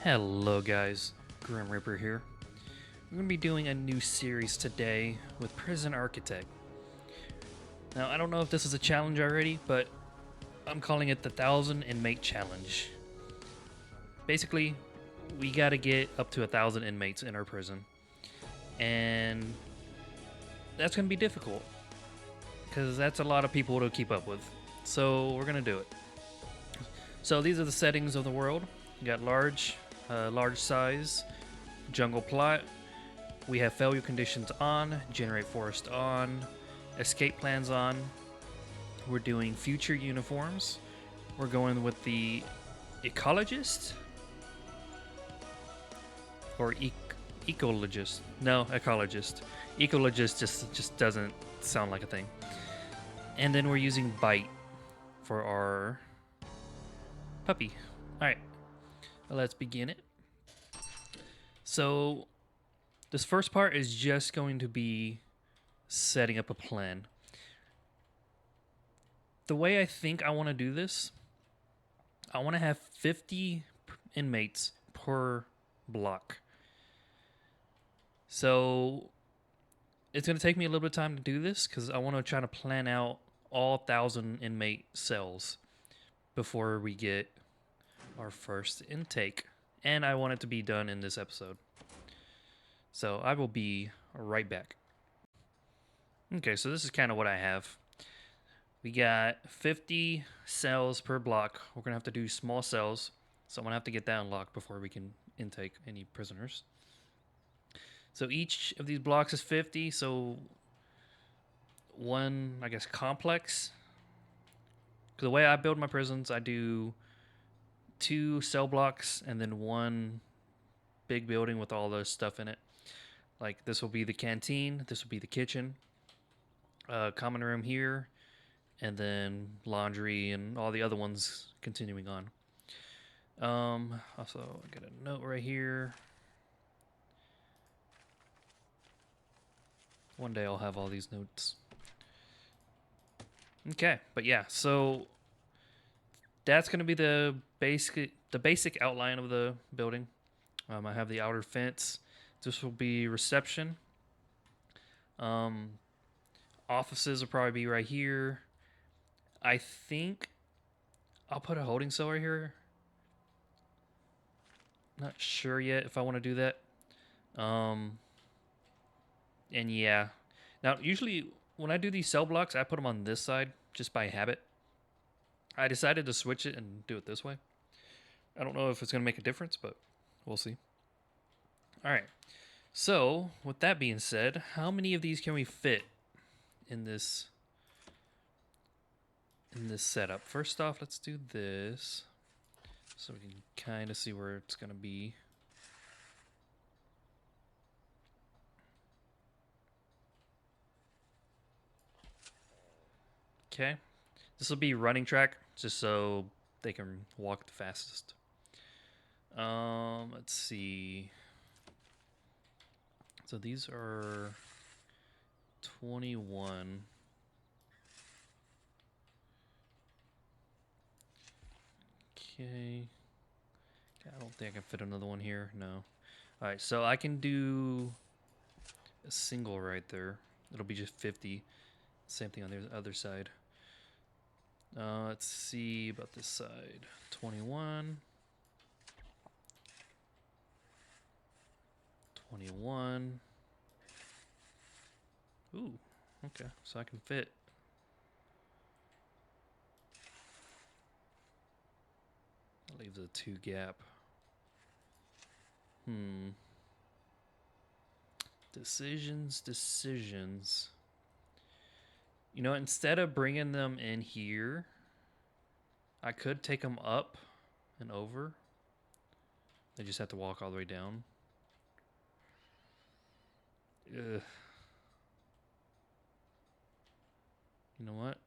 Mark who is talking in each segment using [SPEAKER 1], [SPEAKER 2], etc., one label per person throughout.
[SPEAKER 1] Hello guys, Grim Reaper here. We're going to be doing a new series today with Prison Architect. Now, I don't know if this is a challenge already, but I'm calling it the 1,000 Inmate Challenge. Basically, we got to get up to 1,000 inmates in our prison. And that's going to be difficult, because that's a lot of people to keep up with. So we're going to do it. So these are the settings of the world. You got large size, jungle plot. We have failure conditions on, generate forest on, escape plans on. We're doing future uniforms. We're going with the ecologist or ecologist. No, ecologist. Ecologist just doesn't sound like a thing. And then we're using bite for our puppy. All right, let's begin it. So this first part is just going to be setting up a plan. The way I think I want to do this, I want to have 50 inmates per block. So it's going to take me a little bit of time to do this because I want to try to plan out all 1,000 inmate cells before we get our first intake. And I want it to be done in this episode. So I will be right back. Okay, so this is kind of what I have. We got 50 cells per block. We're going to have to do small cells. So I'm going to have to get that unlocked before we can intake any prisoners. So each of these blocks is 50. So one, I guess, complex. Because the way I build my prisons, I do 2 cell blocks and then 1 big building with all the stuff in it. Like this will be the canteen. This will be the kitchen. Common room here. And then laundry and all the other ones continuing on. Also, I got a note right here. One day I'll have all these notes. Okay, but yeah, so that's going to be the basic outline of the building. I have the outer fence. This will be reception. Offices will probably be right here. I think I'll put a holding cell right here. Not sure yet if I want to do that. And yeah. Now, usually when I do these cell blocks, I put them on this side just by habit. I decided to switch it and do it this way. I don't know if it's going to make a difference, but we'll see. All right. So, with that being said, how many of these can we fit in this setup? First off, let's do this so we can kind of see where it's going to be. Okay. This will be running track just so they can walk the fastest. Let's see. So these are 21. Okay. I don't think I can fit another one here. No. Alright, so I can do a single right there. It'll be just 50. Same thing on the other side. Let's see about this side. 21. 21. Ooh, okay. So I can fit. That leaves a 2 gap. Decisions. You know, instead of bringing them in here, I could take them up and over. They just have to walk all the way down. Ugh. You know what?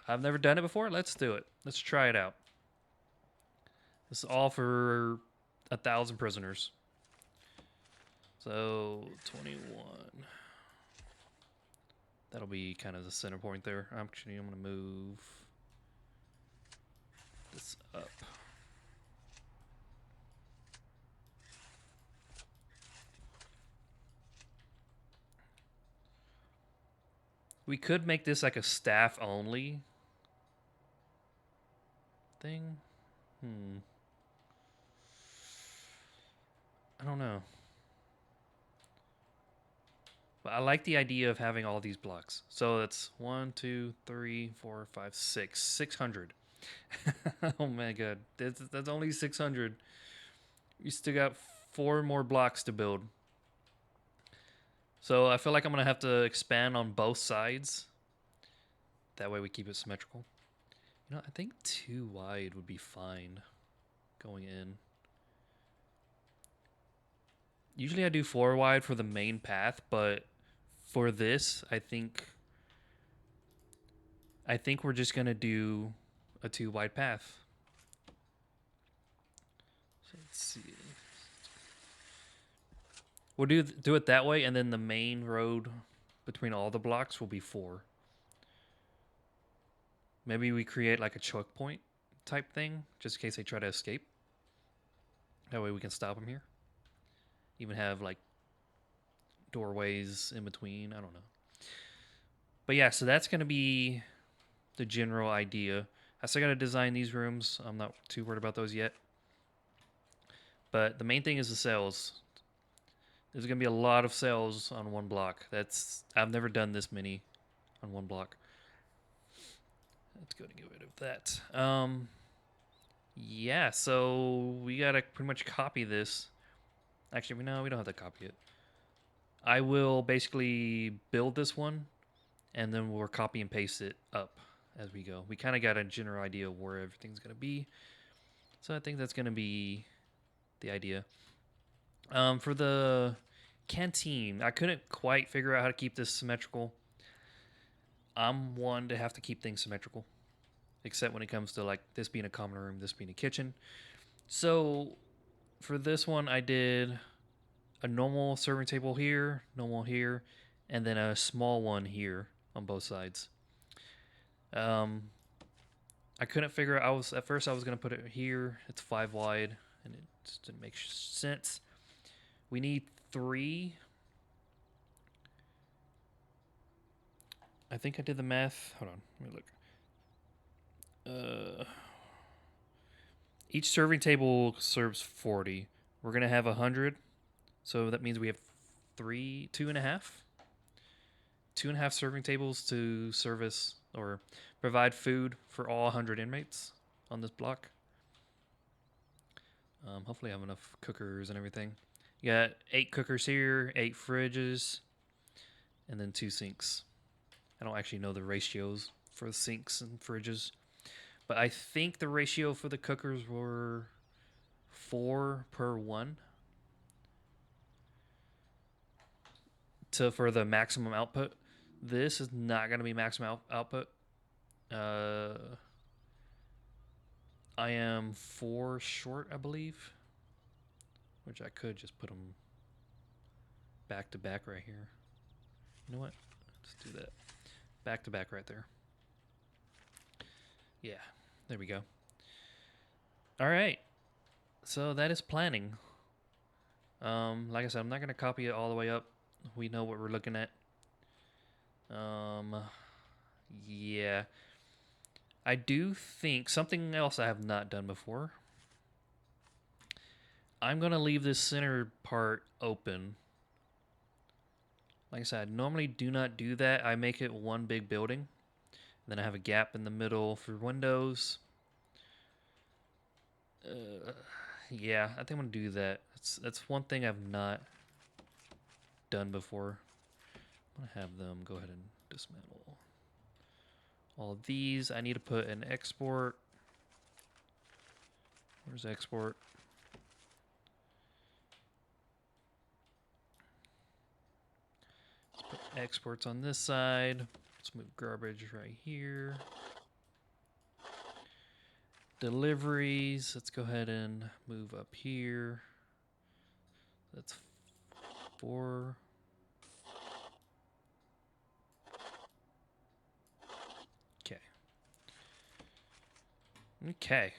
[SPEAKER 1] I've never done it before. Let's do it. Let's try it out. This is all for 1,000 prisoners. So 21. That'll be kind of the center point there. I'm going to move this up. We could make this like a staff only thing. I don't know. But I like the idea of having all these blocks. So it's 1, 2, 3, 4, 5, 6. 600. Oh my god. That's only 600. You still got 4 more blocks to build. So I feel like I'm going to have to expand on both sides. That way we keep it symmetrical. You know, I think 2 wide would be fine going in. Usually I do 4 wide for the main path, but for this, I think we're just going to do a 2 wide path. So let's see. We'll do it that way, and then the main road between all the blocks will be 4. Maybe we create like a choke point type thing, just in case they try to escape. That way we can stop them here. Even have like doorways in between. I don't know. But yeah, so that's going to be the general idea. I still got to design these rooms. I'm not too worried about those yet. But the main thing is the cells. There's going to be a lot of cells on one block. I've never done this many on one block. Let's go to get rid of that. Yeah, so we got to pretty much copy this. Actually, no, we don't have to copy it. I will basically build this one, and then we'll copy and paste it up as we go. We kind of got a general idea of where everything's going to be. So I think that's going to be the idea. For the canteen, I couldn't quite figure out how to keep this symmetrical. I'm one to have to keep things symmetrical, except when it comes to like this being a common room, this being a kitchen. So for this one, I did a normal serving table here, normal here, and then a small one here on both sides. I couldn't figure out. At first I was gonna put it here. It's 5 wide, and it just didn't make sense. We need 3. I think I did the math. Hold on, let me look. Each serving table serves 40. We're gonna have 100, so that means we have 2.5 serving tables to service or provide food for all 100 inmates on this block. Hopefully I have enough cookers and everything. You got 8 cookers here, 8 fridges, and then 2 sinks. I don't actually know the ratios for the sinks and fridges, but I think the ratio for the cookers were 4 per 1 for the maximum output. This is not going to be maximum output. I am 4 short, I believe, which I could just put them back to back right here. You know what? Let's do that. Back to back right there. Yeah, there we go. All right. So that is planning. Like I said, I'm not going to copy it all the way up. We know what we're looking at. Yeah. I do think something else I have not done before. I'm going to leave this center part open. Like I said, I normally do not do that. I make it one big building. Then I have a gap in the middle for windows. Yeah, I think I'm going to do that. That's one thing I've not done before. I'm going to have them go ahead and dismantle all of these. I need to put an export. Where's export? Let's put exports on this side. Let's move garbage right here. Deliveries. Let's go ahead and move up here. That's 4. Okay. Okay.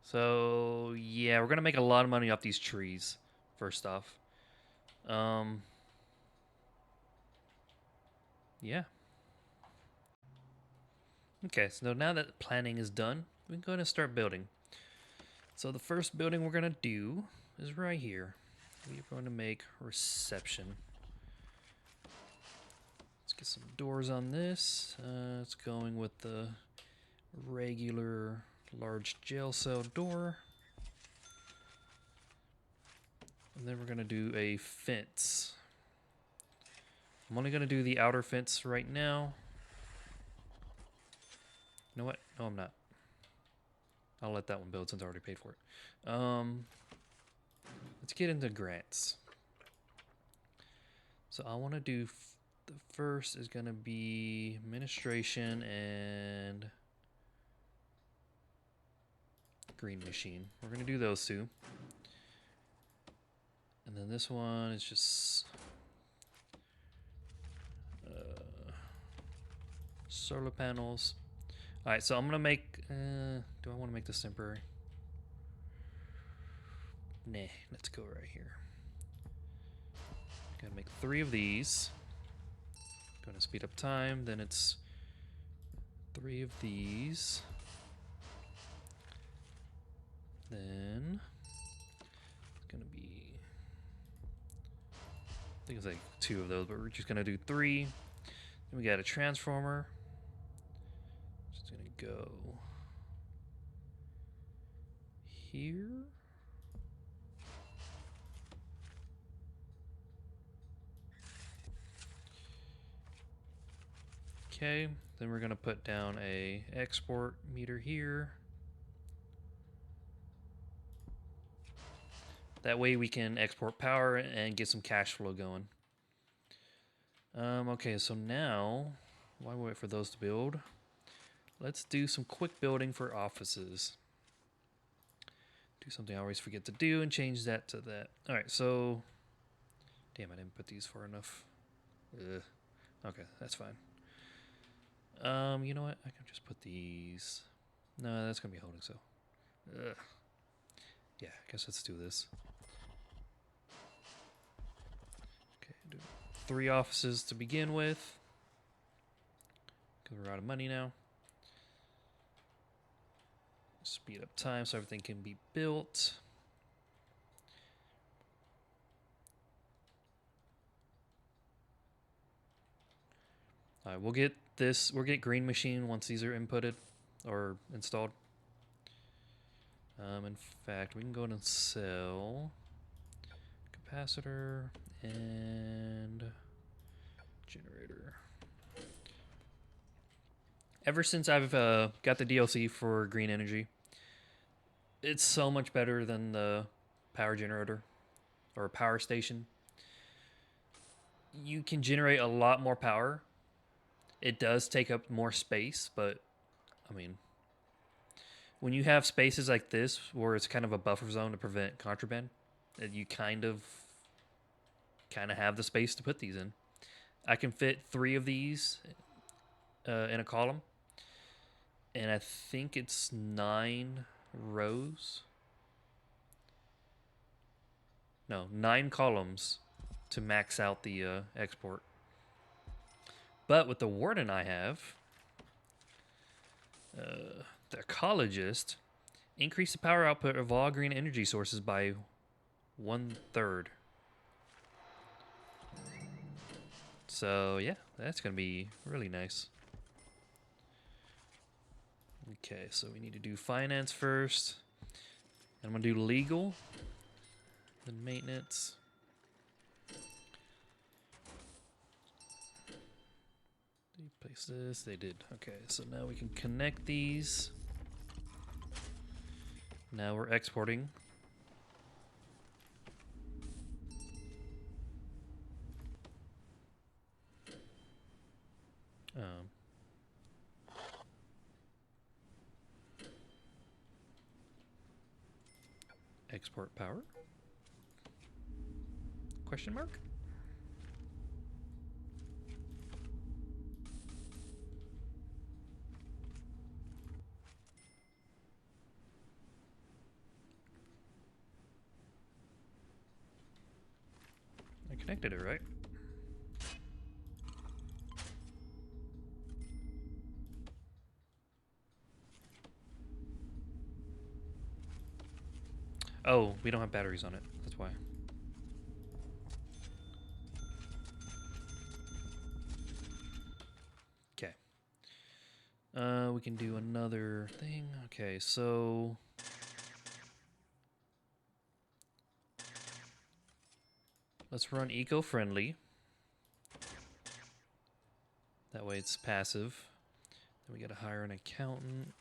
[SPEAKER 1] So, yeah, we're going to make a lot of money off these trees, first off. Yeah. Okay, so now that planning is done, we can go ahead and start building. So the first building we're going to do is right here. We're going to make reception. Let's get some doors on this. It's going with the regular large jail cell door. And then we're going to do a fence. I'm only going to do the outer fence right now. You know what? No, I'm not. I'll let that one build since I already paid for it. Let's get into grants. So I want to do the first is going to be administration and green machine. We're going to do those two. And then this one is just solar panels. All right, so I'm going to make, do I want to make this temporary? Nah, let's go right here. Gonna make 3 of these. Gonna speed up time, then it's 3 of these. Then it's gonna be, I think it's like 2 of those, but we're just gonna do 3. Then we got a transformer. Just gonna go here. Okay, then we're gonna put down a export meter here. That way we can export power and get some cash flow going. Okay, so now, while we wait for those to build, let's do some quick building for offices. Do something I always forget to do and change that to that. All right, so, damn, I didn't put these far enough. Okay, that's fine. You know what? I can just put these. No, that's gonna be holding cell. Yeah, I guess let's do this. Okay, do 3 offices to begin with. Because we're out of money now. Speed up time so everything can be built. All right, we'll get green machine once these are inputted or installed. In fact, we can go ahead and sell capacitor and generator. Ever since I've got the DLC for green energy, it's so much better than the power generator or power station. You can generate a lot more power. It does take up more space, but I mean, when you have spaces like this where it's kind of a buffer zone to prevent contraband, you kind of have the space to put these in. I can fit 3 of these in a column, and I think it's 9 rows. No, 9 columns to max out the export. But with the warden I have, the ecologist, increase the power output of all green energy sources by 1/3. So yeah, that's gonna be really nice. Okay, so we need to do finance first. And I'm gonna do legal, then maintenance. Did you place this? They did. Okay, so now we can connect these. Now we're exporting. Export power? Question mark? I connected it, right? Oh, we don't have batteries on it. That's why. Okay. We can do another thing. Okay, so let's run eco-friendly. That way it's passive. Then we gotta hire an accountant.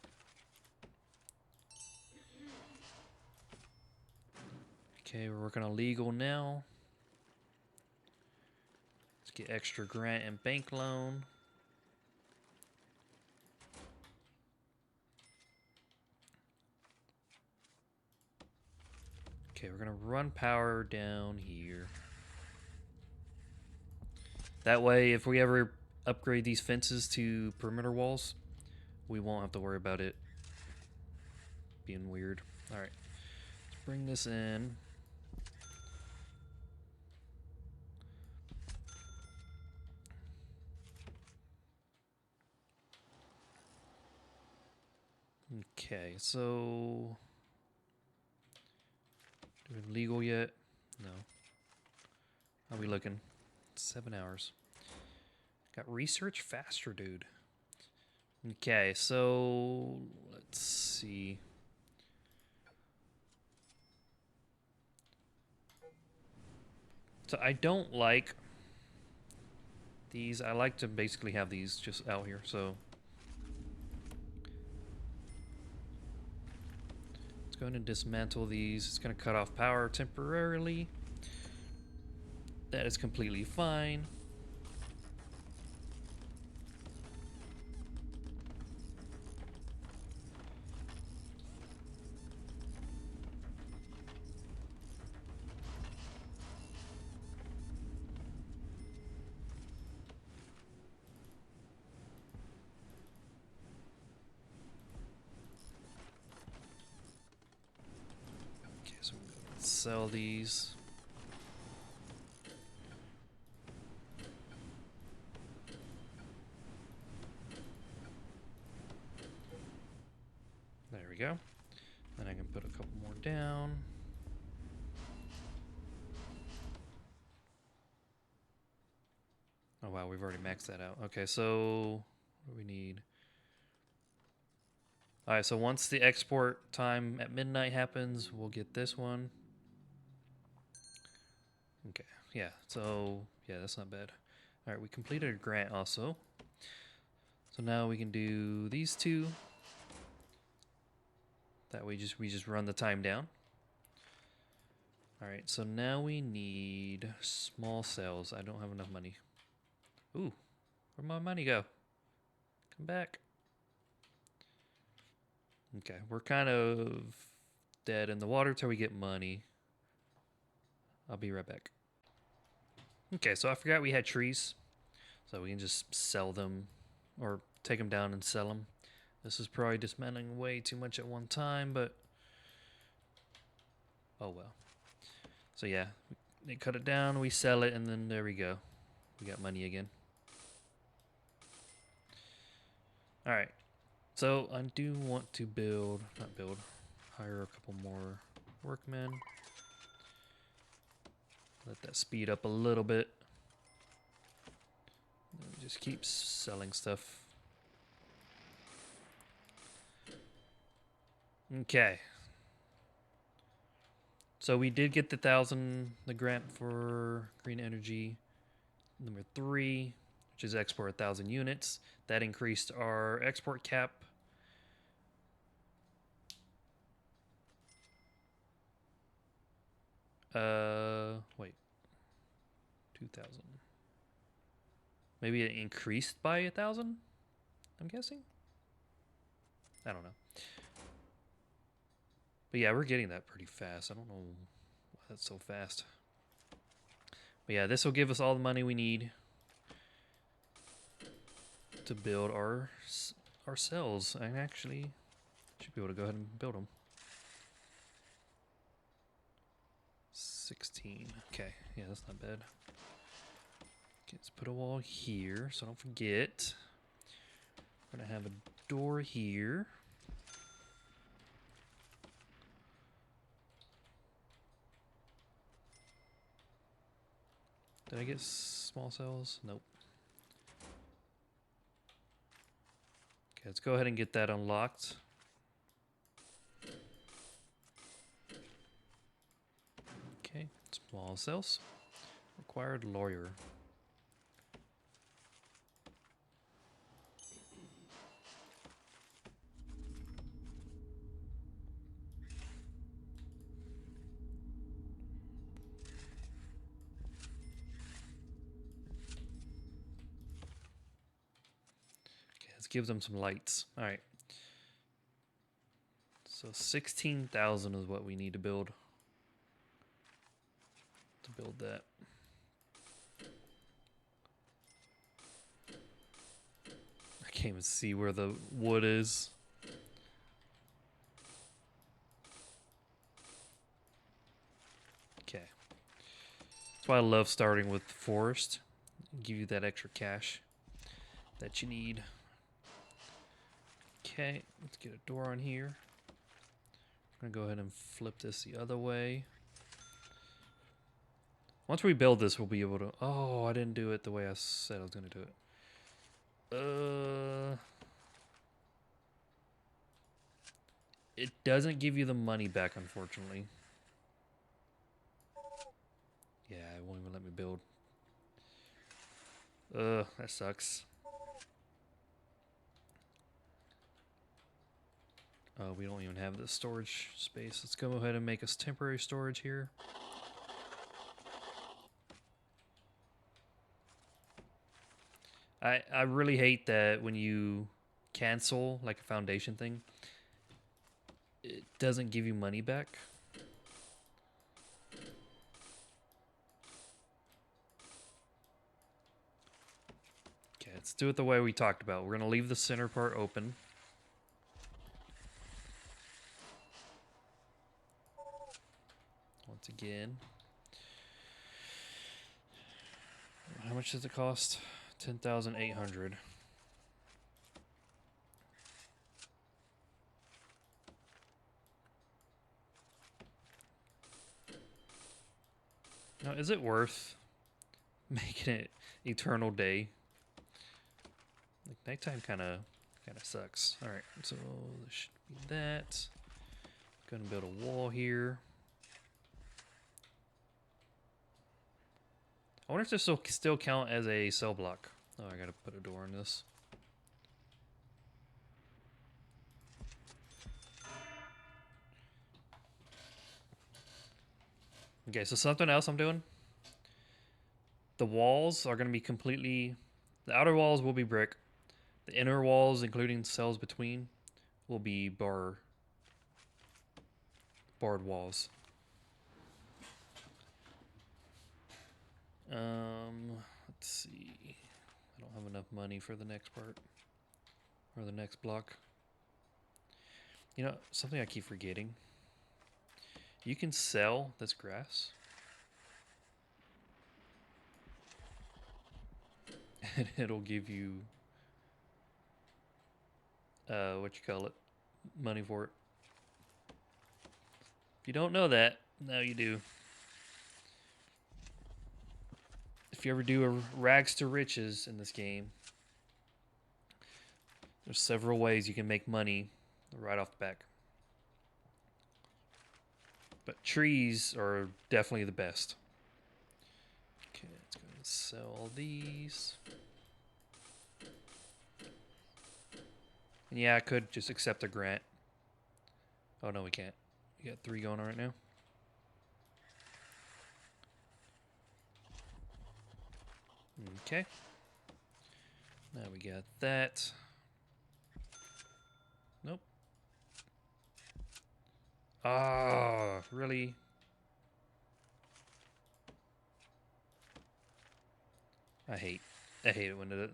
[SPEAKER 1] Okay, we're working on legal now. Let's get extra grant and bank loan. Okay, we're gonna run power down here. That way, if we ever upgrade these fences to perimeter walls, we won't have to worry about it being weird. Alright, let's bring this in. Okay, so do we have legal yet? No. How are we looking? 7 hours. Got research faster, dude. Okay, so let's see. So I don't like these. I like to basically have these just out here, so let's go ahead and dismantle these. It's going to cut off power temporarily. That is completely fine. Okay, so let's sell these. There we go. Then I can put a couple more down. Oh wow, we've already maxed that out. Okay, so what do we need? Alright, so once the export time at midnight happens, we'll get this one. Okay, yeah, so yeah, that's not bad. Alright, we completed a grant also. So now we can do these two. That way we just run the time down. Alright, so now we need small cells. I don't have enough money. Ooh, where'd my money go? Come back. Okay, we're kind of dead in the water till we get money. I'll be right back. Okay, so I forgot we had trees. So we can just sell them or take them down and sell them. This is probably dismantling way too much at one time, but oh well. So yeah, they cut it down, we sell it, and then there we go. We got money again. Alright, so I do want to hire a couple more workmen. Let that speed up a little bit. Just keep selling stuff. Okay. So we did get the grant for green energy. Number 3, which is export 1,000 units. That increased our export cap. Wait. 2,000. Maybe it increased by 1,000? I'm guessing? I don't know. But yeah, we're getting that pretty fast. I don't know why that's so fast. But yeah, this will give us all the money we need to build our cells. I actually should be able to go ahead and build them. 16. Okay, yeah, that's not bad. Okay, let's put a wall here so don't forget. We're gonna have a door here. Did I get small cells? Nope. Okay, let's go ahead and get that unlocked. Okay, small cells. Required lawyer. Okay, let's give them some lights. All right. So 16,000 is what we need to build that. I can't even see where the wood is. Okay. That's why I love starting with the forest. Give you that extra cash that you need. Okay, let's get a door on here. I'm gonna go ahead and flip this the other way. Once we build this, we'll be able to... Oh, I didn't do it the way I said I was gonna do it. It doesn't give you the money back, unfortunately. Yeah, it won't even let me build. That sucks. We don't even have the storage space. Let's go ahead and make us temporary storage here. I really hate that when you cancel like a foundation thing, it doesn't give you money back. Okay, let's do it the way we talked about. We're gonna leave the center part open. Once again. How much does it cost? 10,800. Now, is it worth making it eternal day? Like nighttime kind of sucks. All right, so this should be that. Gonna build a wall here. I wonder if this will still count as a cell block. Oh, I gotta put a door in this. Okay, so something else I'm doing. The walls are gonna be completely... The outer walls will be brick. The inner walls, including cells between, will be barred walls. Let's see. I don't have enough money for the next part. Or the next block. You know, something I keep forgetting. You can sell this grass. And it'll give you... what you call it? Money for it. If you don't know that, now you do. If you ever do a rags to riches in this game, there's several ways you can make money right off the back. But trees are definitely the best. Okay, let's go and sell all these. And yeah, I could just accept a grant. Oh no, we can't. We got 3 going on right now. Okay. Now we got that. Nope. Ah, really? I hate it when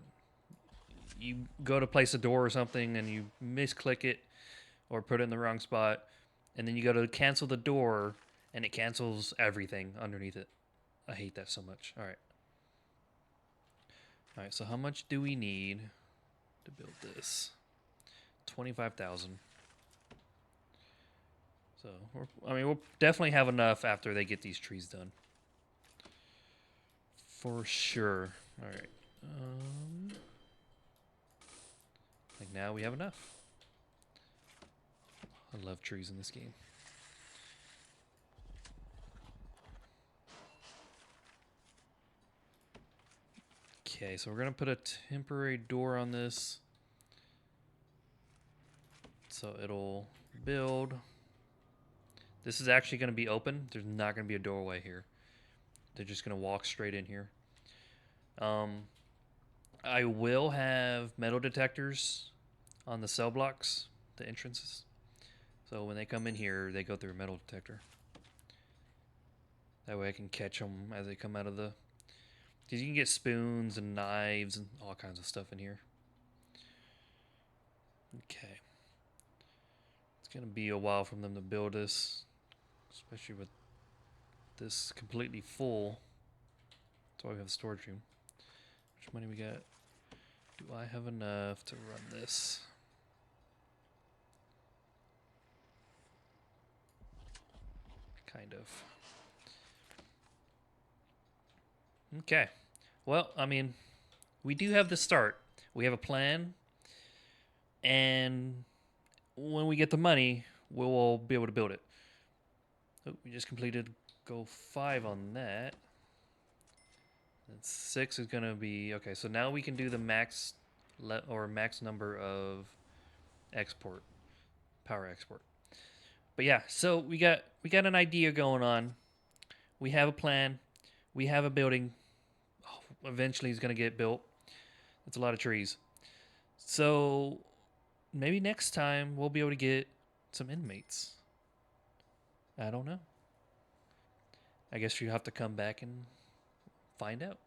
[SPEAKER 1] you go to place a door or something and you misclick it or put it in the wrong spot, and then you go to cancel the door and it cancels everything underneath it. I hate that so much. All right. All right, so how much do we need to build this? 25,000. So, we'll definitely have enough after they get these trees done. for sure. All right. Like now we have enough. I love trees in this game. Okay, so we're gonna put a temporary door on this, so it'll build. This is actually gonna be open. There's not gonna be a doorway here. They're just gonna walk straight in here. I will have metal detectors on the cell blocks, the entrances. So when they come in here, they go through a metal detector. That way I can catch them as they come out of the... Because you can get spoons and knives and all kinds of stuff in here. Okay. It's going to be a while for them to build this, especially with this completely full. That's why we have a storage room. How much money we got? Do I have enough to run this? Kind of. Okay. Well, I mean, we do have the start. We have a plan. And when we get the money, we'll be able to build it. Oh, we just completed goal 5 on that. And 6 is going to be... Okay, so now we can do the max max number of export. Power export. But yeah, so we got an idea going on. We have a plan. We have a building. Oh, eventually it's going to get built. It's a lot of trees. So maybe next time we'll be able to get some inmates. I don't know. I guess you have to come back and find out.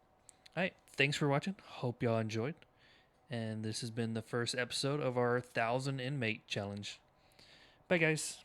[SPEAKER 1] All right. Thanks for watching. Hope y'all enjoyed. And this has been the first episode of our 1,000 inmate challenge. Bye, guys.